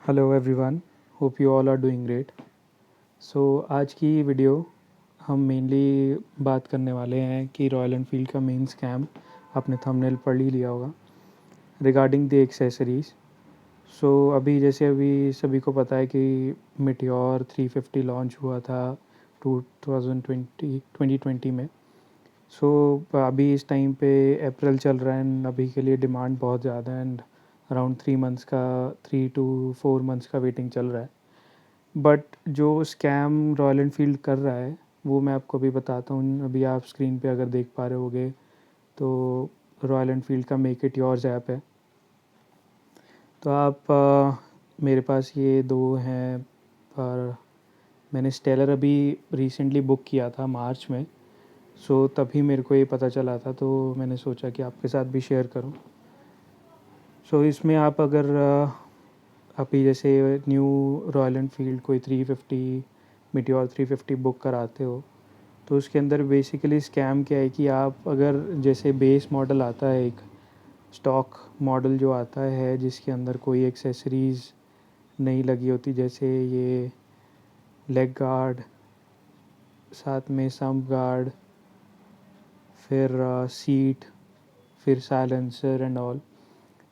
Hello everyone, hope you all are doing great. So आज की video हम mainly बात करने वाले हैं कि रॉयल एनफील्ड का मेन स्कैम, आपने थंबनेल पढ़ ही लिया होगा, रिगार्डिंग द एक्सेसरीज़। सो अभी सभी को पता है कि मिटियोर 350 लॉन्च हुआ था 2020 में। सो अभी इस टाइम पे अप्रैल चल रहा है एंड अभी के लिए डिमांड बहुत ज़्यादा है एंड अराउंड 3 to 4 मंथ्स का वेटिंग चल रहा है। बट जो स्कैम रॉयल एनफील्ड कर रहा है वो मैं आपको अभी बताता हूँ। अभी आप स्क्रीन पे अगर देख पा रहे होगे तो रॉयल एनफील्ड का मेक इट योर्स ऐप है। तो आप मेरे पास ये दो हैं, पर मैंने स्टेलर अभी रिसेंटली बुक किया था मार्च में। सो तभी मेरे को ये पता चला था, तो मैंने सोचा कि आपके साथ भी शेयर करूँ। सो इसमें आप अगर अभी जैसे न्यू रॉयल एनफील्ड कोई 350 मिटियोर 350 बुक कराते हो, तो उसके अंदर बेसिकली स्कैम क्या है कि आप अगर जैसे बेस मॉडल आता है, एक स्टॉक मॉडल जो आता है जिसके अंदर कोई एक्सेसरीज़ नहीं लगी होती, जैसे ये लेग गार्ड, साथ में सम्प गार्ड, फिर सीट, फिर साइलेंसर एंड ऑल।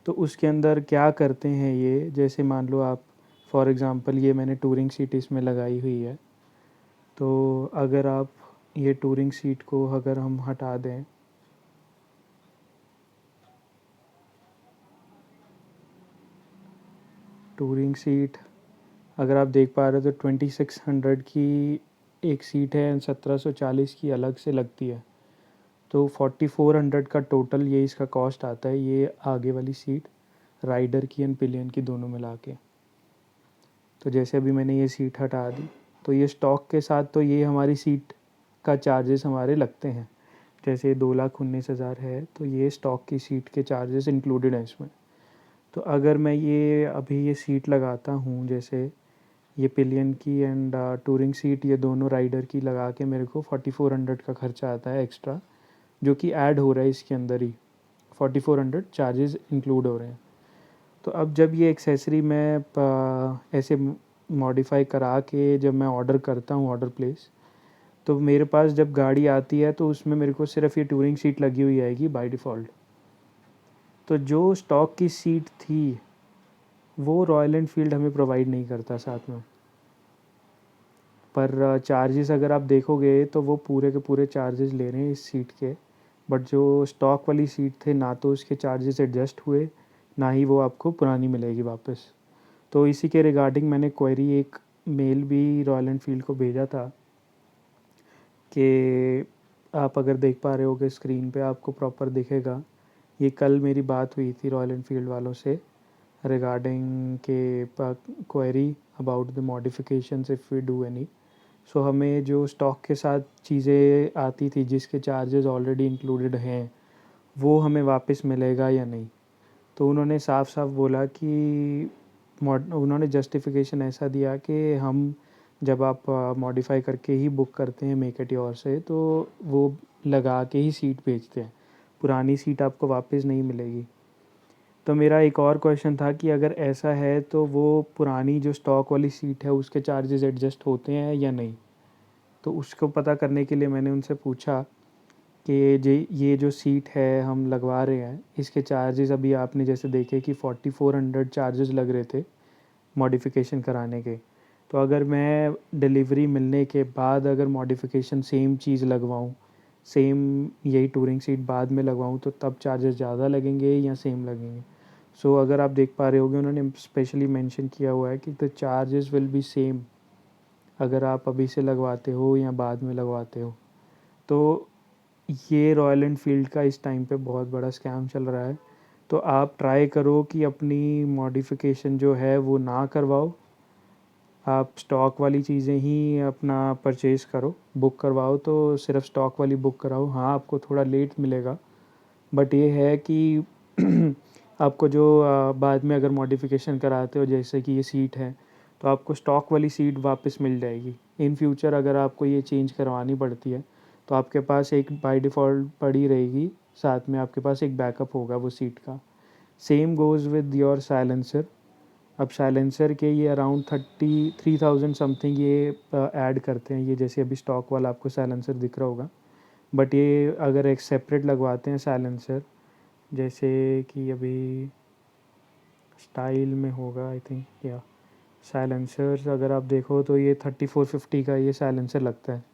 तो उसके अंदर क्या करते हैं ये, जैसे मान लो आप फॉर एग्ज़ाम्पल ये मैंने टूरिंग सीट इसमें लगाई हुई है। तो अगर आप ये टूरिंग सीट को अगर हम हटा दें, टूरिंग सीट अगर आप देख पा रहे हो तो 2600 की एक सीट है एंड 1740 की अलग से लगती है। तो 4400 का टोटल ये इसका कॉस्ट आता है, ये आगे वाली सीट राइडर की एंड पिलियन की दोनों मिला के। तो जैसे अभी मैंने ये सीट हटा दी, तो ये स्टॉक के साथ तो ये हमारी सीट का चार्जेस हमारे लगते हैं। जैसे 2,19,000 है तो ये स्टॉक की सीट के चार्जेस इंक्लूडेड हैं इसमें। तो अगर मैं ये अभी ये सीट लगाता हूँ, जैसे ये पिलियन की एंड टूरिंग सीट, ये दोनों राइडर की लगा के मेरे को 4400 का खर्चा आता है एक्स्ट्रा, जो कि ऐड हो रहा है इसके अंदर ही। 4400 चार्जेस इंक्लूड हो रहे हैं। तो अब जब ये एक्सेसरी मैं ऐसे मॉडिफाई करा के जब मैं ऑर्डर करता हूँ, ऑर्डर प्लेस, तो मेरे पास जब गाड़ी आती है तो उसमें मेरे को सिर्फ ये टूरिंग सीट लगी हुई आएगी बाय डिफ़ॉल्ट। तो जो स्टॉक की सीट थी वो रॉयल एनफील्ड हमें प्रोवाइड नहीं करता साथ में। पर चार्जेस अगर आप देखोगे तो वो पूरे के पूरे चार्जेस ले रहे हैं इस सीट के। बट जो स्टॉक वाली सीट थे ना तो उसके चार्जेस एडजस्ट हुए, ना ही वो आपको पुरानी मिलेगी वापस। तो इसी के रिगार्डिंग मैंने क्वेरी एक मेल भी रॉयल एनफील्ड को भेजा था कि आप अगर देख पा रहे होगे स्क्रीन पे आपको प्रॉपर दिखेगा। ये कल मेरी बात हुई थी रॉयल एनफील्ड वालों से रिगार्डिंग के query about the modifications if we do any. So हमें जो स्टॉक के साथ चीज़ें आती थी जिसके चार्जेस ऑलरेडी इंक्लूडेड हैं, वो हमें वापस मिलेगा या नहीं। तो उन्होंने साफ साफ बोला कि उन्होंने जस्टिफिकेशन ऐसा दिया कि हम जब आप मॉडिफाई करके ही बुक करते हैं मेक इट योर से, तो वो लगा के ही सीट भेजते हैं, पुरानी सीट आपको वापस नहीं मिलेगी। तो मेरा एक और क्वेश्चन था कि अगर ऐसा है तो वो पुरानी जो स्टॉक वाली सीट है उसके चार्जेस एडजस्ट होते हैं या नहीं। तो उसको पता करने के लिए मैंने उनसे पूछा कि ये जो सीट है हम लगवा रहे हैं, इसके चार्जेस अभी आपने जैसे देखे कि 4400 चार्जेस लग रहे थे मॉडिफिकेशन कराने के। तो अगर मैं डिलीवरी मिलने के बाद अगर मॉडिफिकेशन सेम चीज़ लगवाऊँ, सेम यही टूरिंग सीट बाद में लगवाऊँ, तो तब चार्जेस ज़्यादा लगेंगे या सेम लगेंगे। सो अगर आप देख पा रहे होगे उन्होंने स्पेशली मेंशन किया हुआ है कि the charges will be same अगर आप अभी से लगवाते हो या बाद में लगवाते हो। तो ये रॉयल एनफील्ड का इस टाइम पे बहुत बड़ा स्कैम चल रहा है। तो आप ट्राई करो कि अपनी मॉडिफिकेशन जो है वो ना करवाओ, आप स्टॉक वाली चीज़ें ही अपना परचेज़ करो, बुक करवाओ तो सिर्फ स्टॉक वाली बुक कराओ। हाँ, आपको थोड़ा लेट मिलेगा, बट ये है कि आपको जो बाद में अगर मॉडिफिकेशन कराते हो जैसे कि ये सीट है, तो आपको स्टॉक वाली सीट वापस मिल जाएगी। इन फ्यूचर अगर आपको ये चेंज करवानी पड़ती है तो आपके पास एक बाय डिफ़ॉल्ट पड़ी रहेगी, साथ में आपके पास एक बैकअप होगा वो सीट का। Same goes with your silencer. अब साइलेंसर के ये अराउंड 33,000 समथिंग ये ऐड करते हैं, ये जैसे अभी स्टॉक वाला आपको साइलेंसर दिख रहा होगा, बट ये अगर एक सेपरेट लगवाते हैं साइलेंसर, जैसे कि अभी स्टाइल में होगा आई थिंक, या साइलेंसर्स अगर आप देखो तो ये 3450 का ये साइलेंसर लगता है।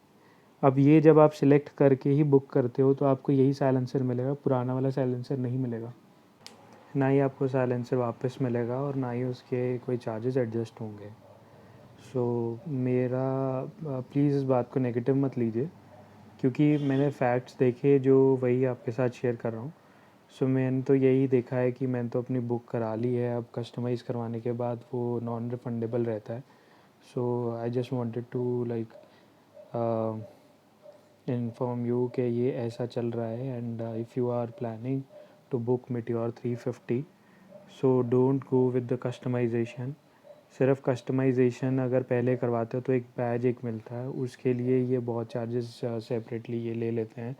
अब ये जब आप सिलेक्ट करके ही बुक करते हो तो आपको यही साइलेंसर मिलेगा, पुराना वाला साइलेंसर नहीं मिलेगा। ना ही आपको साइलेंसर वापस मिलेगा और ना ही उसके कोई चार्जेस एडजस्ट होंगे। सो मेरा प्लीज़ इस बात को नेगेटिव मत लीजिए, क्योंकि मैंने फैक्ट्स देखे जो वही आपके साथ शेयर कर रहा हूँ। सो मैंने तो यही देखा है कि मैंने तो अपनी बुक करा ली है, अब कस्टमाइज़ करवाने के बाद वो नॉन रिफंडेबल रहता है। So I just wanted to like inform you कि ये ऐसा चल रहा है। And if you are planning to book Meteor 350, so don't go with the customization. सिर्फ कस्टमाइजेशन अगर पहले करवाते हो तो एक बैज एक मिलता है, उसके लिए ये बहुत चार्जेस सेपरेटली ये ले लेते हैं।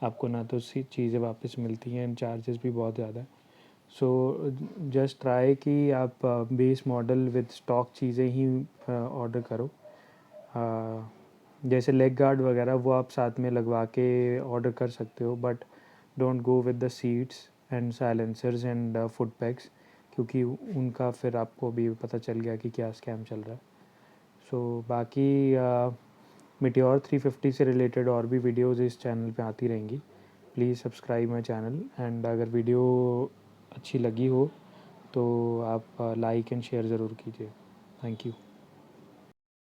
आपको ना तो चीज़ें वापस मिलती हैं एंड चार्जेस भी बहुत ज़्यादा है। सो जस्ट ट्राई कि आप बेस मॉडल विद स्टॉक चीज़ें ही ऑर्डर करो। जैसे लेग गार्ड वगैरह वो आप साथ में लगवा के ऑर्डर कर सकते हो, but don't go with the seats and silencers and foot PACS, क्योंकि उनका फिर आपको भी पता चल गया कि क्या स्कैम चल रहा है। सो बाकी Meteor 350 से रिलेटेड और भी वीडियोज़ इस चैनल पे आती रहेंगी। Please subscribe my channel, and अगर वीडियो अच्छी लगी हो तो आप लाइक एंड शेयर ज़रूर कीजिए। Thank you.